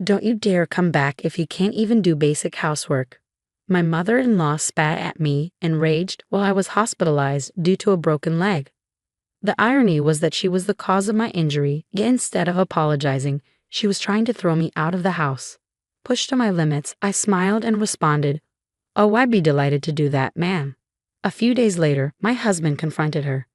Don't you dare come back if you can't even do basic housework. My mother-in-law spat at me and raged while I was hospitalized due to a broken leg. The irony was that she was the cause of my injury, yet instead of apologizing, she was trying to throw me out of the house. Pushed to my limits, I smiled and responded, "Oh, I'd be delighted to do that, ma'am." A few days later, my husband confronted her.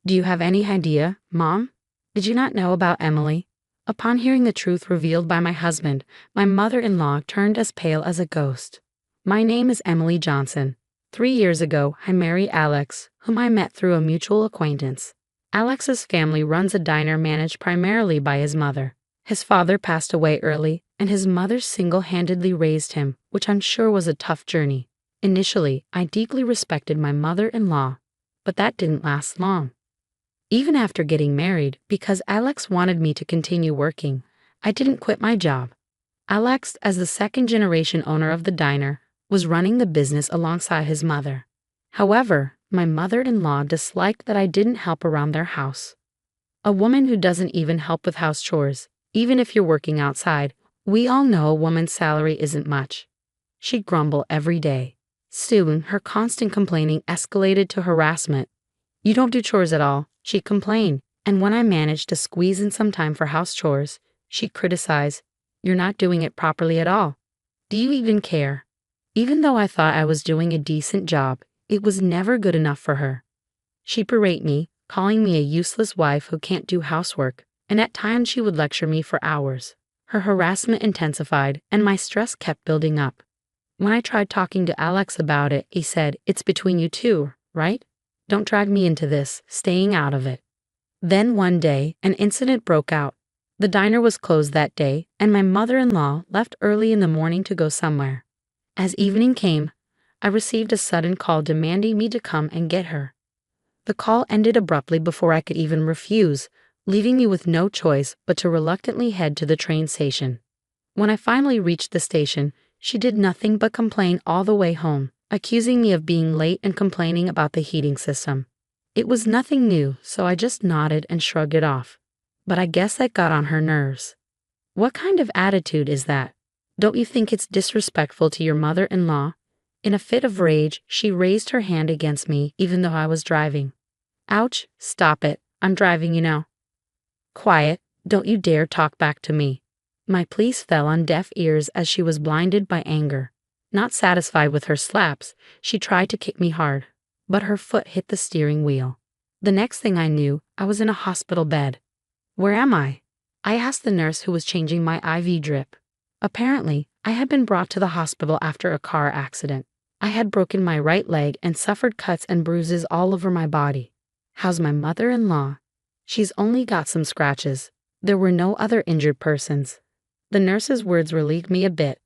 "Do you have any idea, Mom? Did you not know about Emily?" Upon hearing the truth revealed by my husband, my mother-in-law turned as pale as a ghost. "My name is Emily Johnson. 3 years ago, I married Alex, whom I met through a mutual acquaintance. Alex's family runs a diner managed primarily by his mother. His father passed away early, and his mother single-handedly raised him, which I'm sure was a tough journey. Initially, I deeply respected my mother-in-law, but that didn't last long. Even after getting married, because Alex wanted me to continue working, I didn't quit my job. Alex, as the second-generation owner of the diner, was running the business alongside his mother. However, my mother-in-law disliked that I didn't help around their house. A woman who doesn't even help with house chores, even if you're working outside, we all know a woman's salary isn't much. She'd grumble every day. Soon, her constant complaining escalated to harassment. "You don't do chores at all," she'd complain, and when I managed to squeeze in some time for house chores, she'd criticize, "You're not doing it properly at all. Do you even care?" Even though I thought I was doing a decent job, it was never good enough for her. She'd berate me, calling me a useless wife who can't do housework, and at times she would lecture me for hours. Her harassment intensified, and my stress kept building up. When I tried talking to Alex about it, he said, "It's between you two, right? Don't drag me into this, staying out of it." Then one day, an incident broke out. The diner was closed that day, and my mother-in-law left early in the morning to go somewhere. As evening came, I received a sudden call demanding me to come and get her. The call ended abruptly before I could even refuse, leaving me with no choice but to reluctantly head to the train station. When I finally reached the station, she did nothing but complain all the way home, accusing me of being late and complaining about the heating system. It was nothing new, so I just nodded and shrugged it off. But I guess that got on her nerves. What kind of attitude is that? Don't you think it's disrespectful to your mother-in-law? In a fit of rage, she raised her hand against me even though I was driving. "Ouch, stop it, I'm driving, you know." "Quiet, don't you dare talk back to me." My pleas fell on deaf ears as she was blinded by anger. Not satisfied with her slaps, she tried to kick me hard, but her foot hit the steering wheel. The next thing I knew, I was in a hospital bed. "Where am I?" I asked the nurse who was changing my IV drip. Apparently, I had been brought to the hospital after a car accident. I had broken my right leg and suffered cuts and bruises all over my body. "How's my mother-in-law?" "She's only got some scratches. There were no other injured persons." The nurse's words relieved me a bit.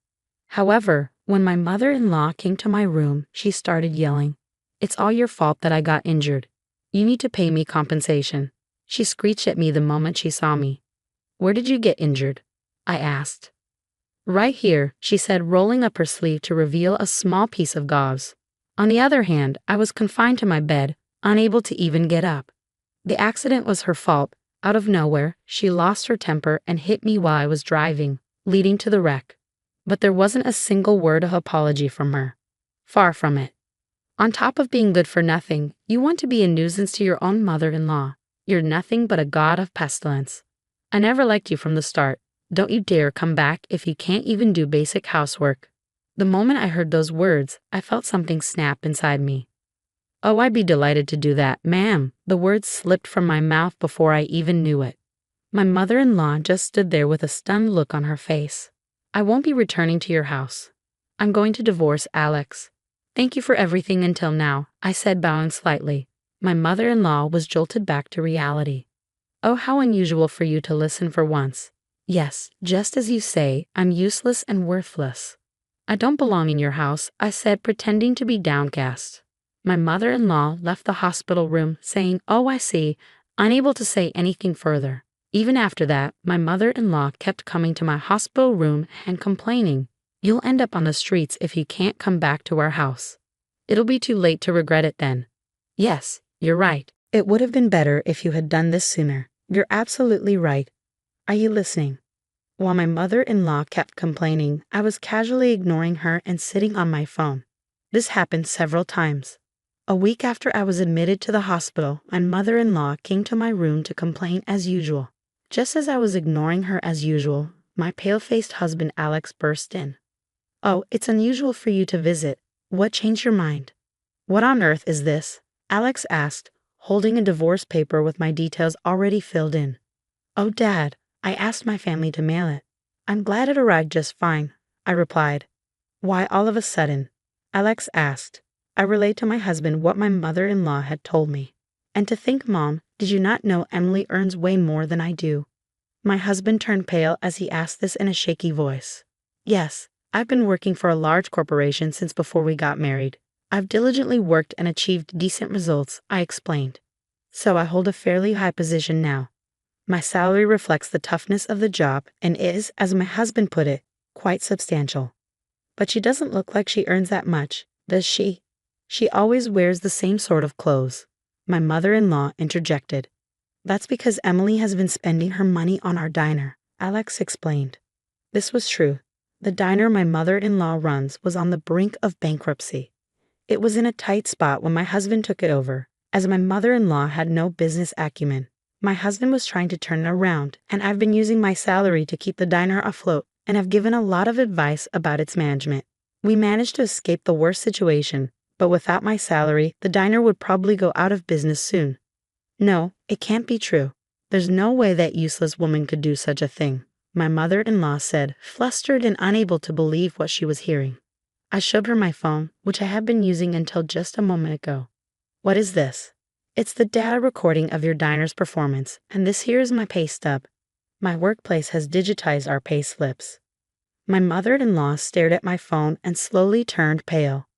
However, when my mother-in-law came to my room, she started yelling, "It's all your fault that I got injured. You need to pay me compensation." She screeched at me the moment she saw me. "Where did you get injured?" I asked. "Right here," she said, rolling up her sleeve to reveal a small piece of gauze. On the other hand, I was confined to my bed, unable to even get up. The accident was her fault. Out of nowhere, she lost her temper and hit me while I was driving, leading to the wreck. But there wasn't a single word of apology from her. Far from it. On top of being good for nothing, you want to be a nuisance to your own mother-in-law. You're nothing but a god of pestilence. I never liked you from the start. Don't you dare come back if you can't even do basic housework. The moment I heard those words, I felt something snap inside me. "Oh, I'd be delighted to do that, ma'am." The words slipped from my mouth before I even knew it. My mother-in-law just stood there with a stunned look on her face. "I won't be returning to your house. I'm going to divorce Alex." "Thank you for everything until now," I said, bowing slightly. My mother-in-law was jolted back to reality. "Oh, how unusual for you to listen for once. Yes, just as you say, I'm useless and worthless." "I don't belong in your house," I said, pretending to be downcast. My mother-in-law left the hospital room saying, "Oh, I see," unable to say anything further. Even after that, my mother-in-law kept coming to my hospital room and complaining, "You'll end up on the streets if you can't come back to our house. It'll be too late to regret it then." Yes, you're right. It would have been better if you had done this sooner. You're absolutely right. Are you listening? While my mother-in-law kept complaining, I was casually ignoring her and sitting on my phone. This happened several times. A week after I was admitted to the hospital, my mother-in-law came to my room to complain as usual. Just as I was ignoring her as usual, my pale-faced husband Alex burst in. "Oh, it's unusual for you to visit. What changed your mind?" "What on earth is this?" Alex asked, holding a divorce paper with my details already filled in. "Oh, Dad, I asked my family to mail it. I'm glad it arrived just fine," I replied. "Why all of a sudden?" Alex asked. I relayed to my husband what my mother-in-law had told me. "And to think, Mom, did you not know Emily earns way more than I do?" My husband turned pale as he asked this in a shaky voice. "Yes, I've been working for a large corporation since before we got married. I've diligently worked and achieved decent results," I explained. "So I hold a fairly high position now. My salary reflects the toughness of the job and is, as my husband put it, quite substantial. But she doesn't look like she earns that much, does she? She always wears the same sort of clothes," my mother-in-law interjected. "That's because Emily has been spending her money on our diner," Alex explained. This was true. The diner my mother-in-law runs was on the brink of bankruptcy. It was in a tight spot when my husband took it over, as my mother-in-law had no business acumen. My husband was trying to turn it around, and I've been using my salary to keep the diner afloat and have given a lot of advice about its management. We managed to escape the worst situation, but without my salary, the diner would probably go out of business soon. "No, it can't be true. There's no way that useless woman could do such a thing," my mother-in-law said, flustered and unable to believe what she was hearing. I showed her my phone, which I had been using until just a moment ago. "What is this?" "It's the data recording of your diner's performance, and this here is my pay stub. My workplace has digitized our pay slips." My mother-in-law stared at my phone and slowly turned pale.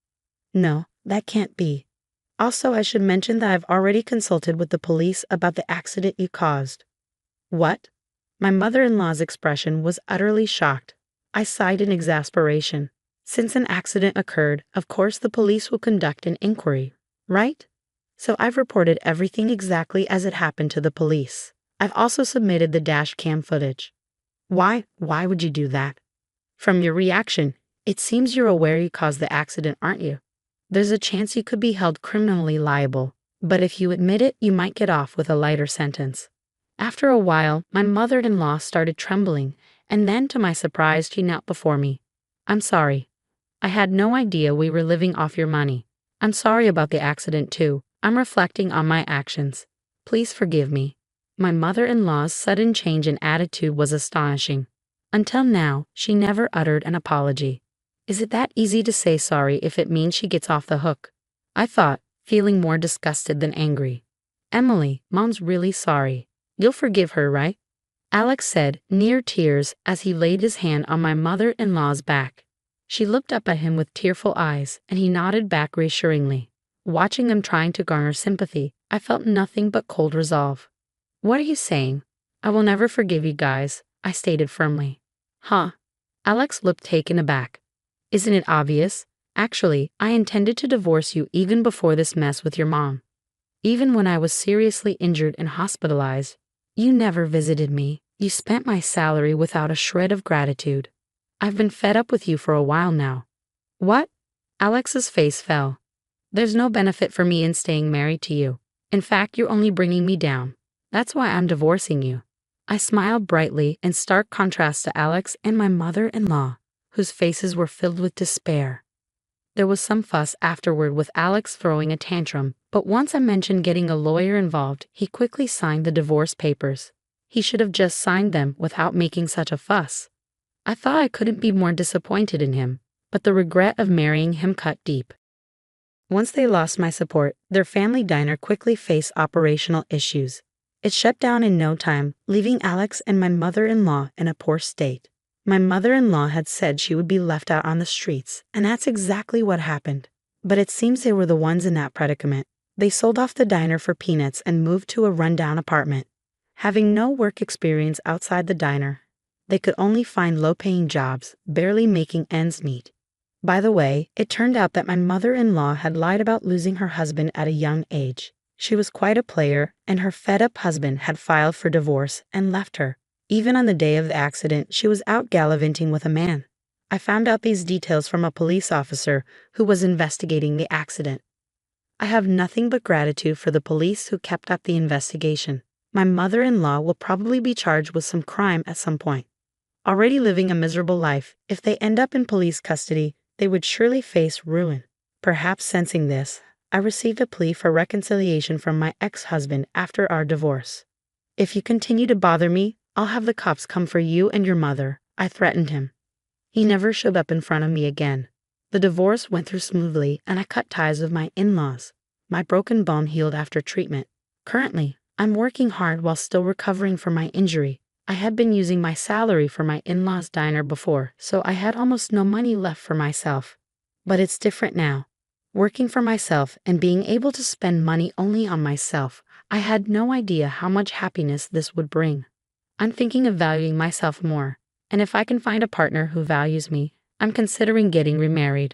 "No, that can't be. Also, I should mention that I've already consulted with the police about the accident you caused." "What?" My mother-in-law's expression was utterly shocked. I sighed in exasperation. "Since an accident occurred, of course the police will conduct an inquiry, right? So I've reported everything exactly as it happened to the police. I've also submitted the dash cam footage." Why would you do that?" "From your reaction, it seems you're aware you caused the accident, aren't you? There's a chance you could be held criminally liable, but if you admit it, you might get off with a lighter sentence." After a while, my mother-in-law started trembling, and then, to my surprise, she knelt before me. "I'm sorry. I had no idea we were living off your money. I'm sorry about the accident, too. I'm reflecting on my actions. Please forgive me." My mother-in-law's sudden change in attitude was astonishing. Until now, she never uttered an apology. Is it that easy to say sorry if it means she gets off the hook? I thought, feeling more disgusted than angry. "Emily, Mom's really sorry. You'll forgive her, right?" Alex said, near tears, as he laid his hand on my mother-in-law's back. She looked up at him with tearful eyes, and he nodded back reassuringly. Watching them trying to garner sympathy, I felt nothing but cold resolve. "What are you saying? I will never forgive you guys," I stated firmly. "Huh?" Alex looked taken aback. "Isn't it obvious? Actually, I intended to divorce you even before this mess with your mom. Even when I was seriously injured and hospitalized, you never visited me. You spent my salary without a shred of gratitude. I've been fed up with you for a while now." "What?" Alex's face fell. "There's no benefit for me in staying married to you. In fact, you're only bringing me down. That's why I'm divorcing you." I smiled brightly in stark contrast to Alex and my mother-in-law, whose faces were filled with despair. There was some fuss afterward with Alex throwing a tantrum, but once I mentioned getting a lawyer involved, he quickly signed the divorce papers. He should have just signed them without making such a fuss. I thought I couldn't be more disappointed in him, but the regret of marrying him cut deep. Once they lost my support, their family diner quickly faced operational issues. It shut down in no time, leaving Alex and my mother-in-law in a poor state. My mother-in-law had said she would be left out on the streets, and that's exactly what happened. But it seems they were the ones in that predicament. They sold off the diner for peanuts and moved to a rundown apartment. Having no work experience outside the diner, they could only find low-paying jobs, barely making ends meet. By the way, it turned out that my mother-in-law had lied about losing her husband at a young age. She was quite a player, and her fed-up husband had filed for divorce and left her. Even on the day of the accident, she was out gallivanting with a man. I found out these details from a police officer who was investigating the accident. I have nothing but gratitude for the police who kept up the investigation. My mother-in-law will probably be charged with some crime at some point. Already living a miserable life, if they end up in police custody, they would surely face ruin. Perhaps sensing this, I received a plea for reconciliation from my ex-husband after our divorce. If you continue to bother me, I'll have the cops come for you and your mother, I threatened him. He never showed up in front of me again. The divorce went through smoothly and I cut ties with my in-laws. My broken bone healed after treatment. Currently, I'm working hard while still recovering from my injury. I had been using my salary for my in-laws' diner before, so I had almost no money left for myself. But it's different now. Working for myself and being able to spend money only on myself, I had no idea how much happiness this would bring. I'm thinking of valuing myself more, and if I can find a partner who values me, I'm considering getting remarried.